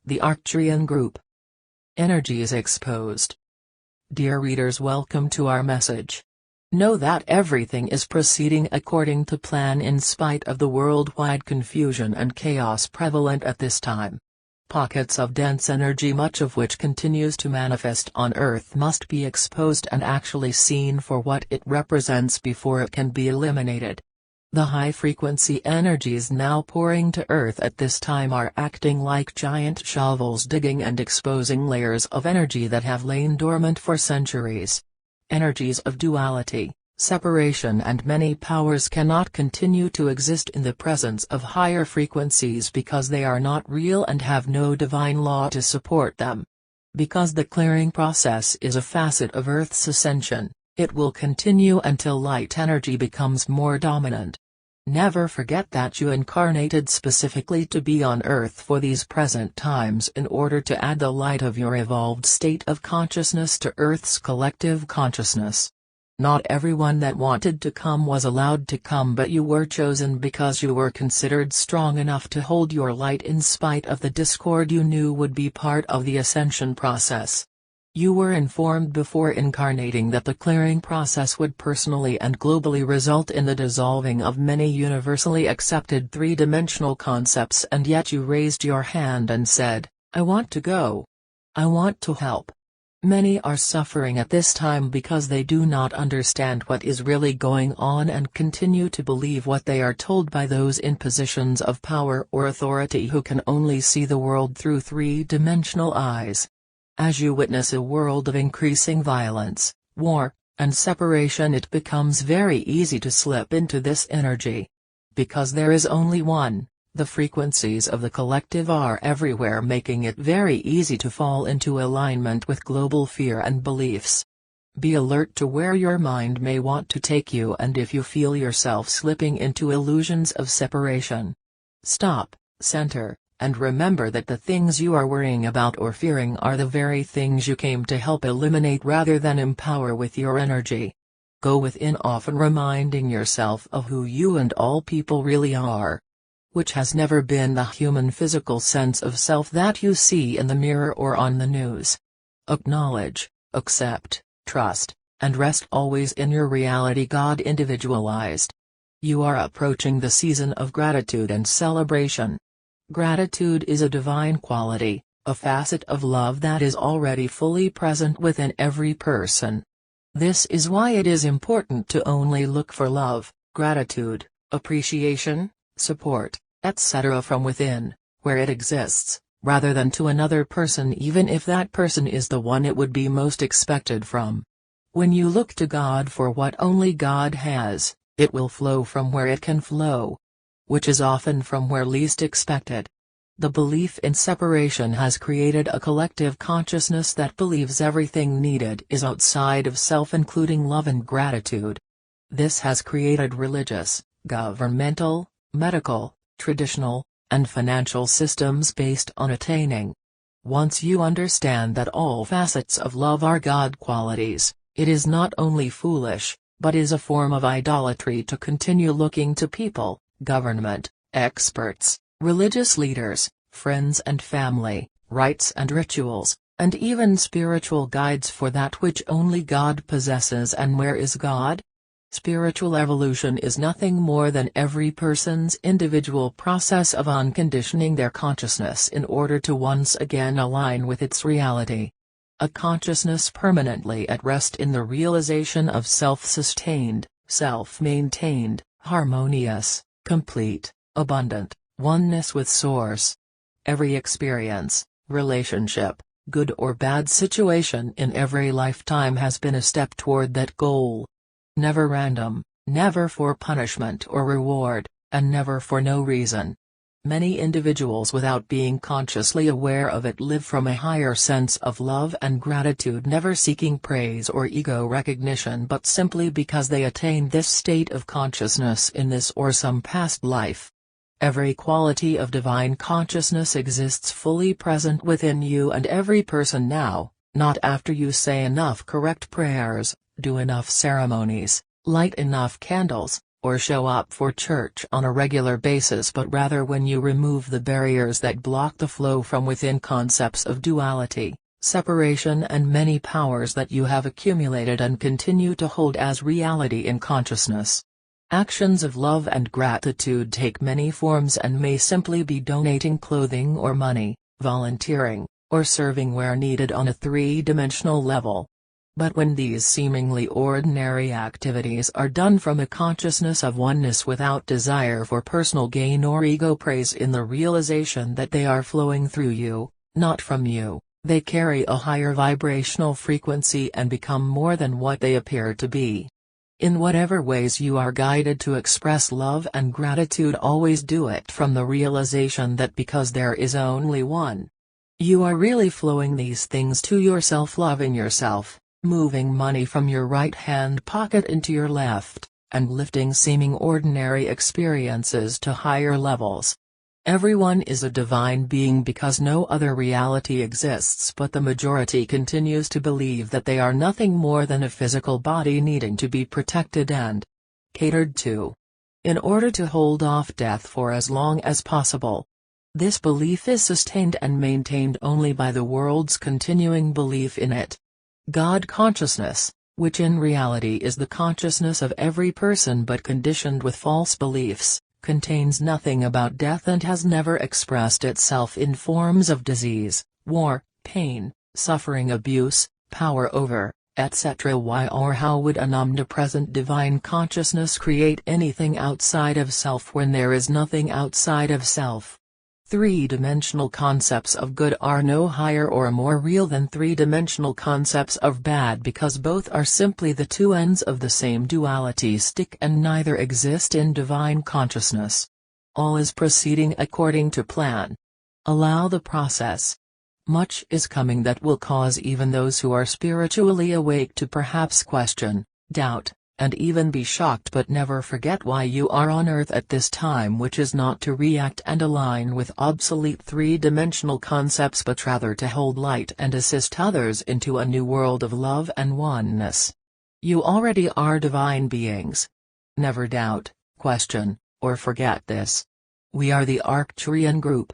The Arcturian group. Energies exposed. Dear readers, welcome to our message. Know that everything is proceeding according to plan in spite of the worldwide confusion and chaos prevalent at this time. Pockets of dense energy, much of which continues to manifest on Earth, must be exposed and actually seen for what it represents before it can be eliminated. The high-frequency energies now pouring to Earth at this time are acting like giant shovels, digging and exposing layers of energy that have lain dormant for centuries. Energies of duality, separation and many powers cannot continue to exist in the presence of higher frequencies because they are not real and have no divine law to support them. Because the clearing process is a facet of Earth's ascension, it will continue until light energy becomes more dominant. Never forget that you incarnated specifically to be on Earth for these present times in order to add the light of your evolved state of consciousness to Earth's collective consciousness. Not everyone that wanted to come was allowed to come, but you were chosen because you were considered strong enough to hold your light in spite of the discord you knew would be part of the ascension process. You were informed before incarnating that the clearing process would personally and globally result in the dissolving of many universally accepted three-dimensional concepts, and yet you raised your hand and said, "I want to go. I want to help." Many are suffering at this time because they do not understand what is really going on and continue to believe what they are told by those in positions of power or authority who can only see the world through three-dimensional eyes. As you witness a world of increasing violence, war, and separation, it becomes very easy to slip into this energy. Because there is only one, the frequencies of the collective are everywhere, making it very easy to fall into alignment with global fear and beliefs. Be alert to where your mind may want to take you, and if you feel yourself slipping into illusions of separation, stop, center, and remember that the things you are worrying about or fearing are the very things you came to help eliminate rather than empower with your energy. Go within, often reminding yourself of who you and all people really are, which has never been the human physical sense of self that you see in the mirror or on the news. Acknowledge, accept, trust, and rest always in your reality, God individualized. You are approaching the season of gratitude and celebration. Gratitude is a divine quality, a facet of love that is already fully present within every person. This is why it is important to only look for love, gratitude, appreciation, support, etc. from within, where it exists, rather than to another person, even if that person is the one it would be most expected from. When you look to God for what only God has, it will flow from where it can flow, which is often from where least expected. The belief in separation has created a collective consciousness that believes everything needed is outside of self, including love and gratitude. This has created religious, governmental, medical, traditional, and financial systems based on attaining. Once you understand that all facets of love are God qualities, it is not only foolish, but is a form of idolatry to continue looking to people, government, experts, religious leaders, friends and family, rites and rituals, and even spiritual guides for that which only God possesses. And where is God? Spiritual evolution is nothing more than every person's individual process of unconditioning their consciousness in order to once again align with its reality. A consciousness permanently at rest in the realization of self-sustained, self-maintained, harmonious, complete, abundant, oneness with Source. Every experience, relationship, good or bad situation in every lifetime has been a step toward that goal. Never random, never for punishment or reward, and never for no reason. Many individuals, without being consciously aware of it, live from a higher sense of love and gratitude, never seeking praise or ego recognition, but simply because they attained this state of consciousness in this or some past life. Every quality of divine consciousness exists fully present within you and every person now, not after you say enough correct prayers, do enough ceremonies, light enough candles, or show up for church on a regular basis, but rather when you remove the barriers that block the flow from within, concepts of duality, separation, and many powers that you have accumulated and continue to hold as reality in consciousness. Actions of love and gratitude take many forms and may simply be donating clothing or money, volunteering, or serving where needed on a three-dimensional level. But when these seemingly ordinary activities are done from a consciousness of oneness without desire for personal gain or ego praise, in the realization that they are flowing through you, not from you, they carry a higher vibrational frequency and become more than what they appear to be. In whatever ways you are guided to express love and gratitude, always do it from the realization that because there is only one, you are really flowing these things to yourself, loving yourself, moving money from your right hand pocket into your left, and lifting seeming ordinary experiences to higher levels. Everyone is a divine being because no other reality exists, but the majority continues to believe that they are nothing more than a physical body needing to be protected and catered to, in order to hold off death for as long as possible. This belief is sustained and maintained only by the world's continuing belief in it. God consciousness, which in reality is the consciousness of every person but conditioned with false beliefs, contains nothing about death and has never expressed itself in forms of disease, war, pain, suffering, abuse, power over, etc. Why or how would an omnipresent divine consciousness create anything outside of self when there is nothing outside of self? Three-dimensional concepts of good are no higher or more real than three-dimensional concepts of bad, because both are simply the two ends of the same duality stick and neither exist in divine consciousness. All is proceeding according to plan. Allow the process. Much is coming that will cause even those who are spiritually awake to perhaps question, doubt, and even be shocked, but never forget why you are on earth at this time, which is not to react and align with obsolete three-dimensional concepts, but rather to hold light and assist others into a new world of love and oneness. You already are divine beings. Never doubt, question, or forget this. We are the Arcturian group.